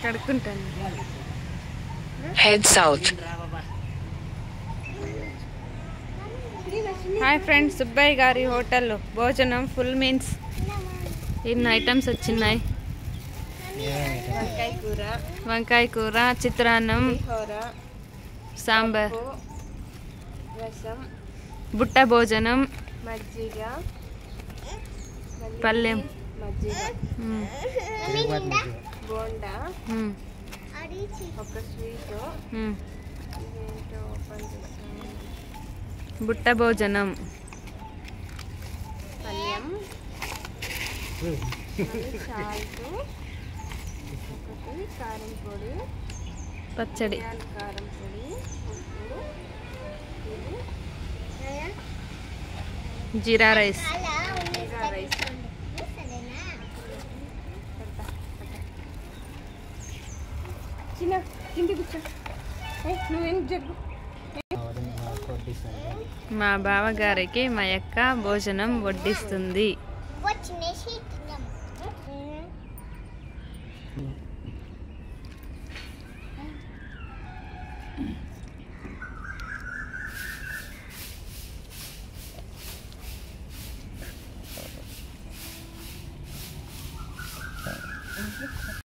కడుక్కుంటాను. హెడ్ సౌత్. Hi friends, Subbaiah గారి హోటల్లో భోజనం ఫుల్ మీల్స్. ఇన్ని ఐటమ్స్ వచ్చినాయి. వంకాయ కూర, చిత్రాన్నం, సాంబార్, రసం, బుట్ట భోజనం, మజ్జిగ, పల్లెం, మజ్జిగ, బోండా, ఒక స్వీట్, ఇదేంటో ఓపెన్ చేస్తాను. బుట్ట భోజనం, పల్లెం, సాల్ట్, ఒకటి కారం పొడి, పచ్చడి, కారం పొడి, ఉప్పు, ఇది జీరా రైస్. జీరా రైస్. చిన్న కింది కూర్చో. నువ్వేం జగ్గు. మా బావగారికి మా అక్క భోజనం వడ్డిస్తుంది.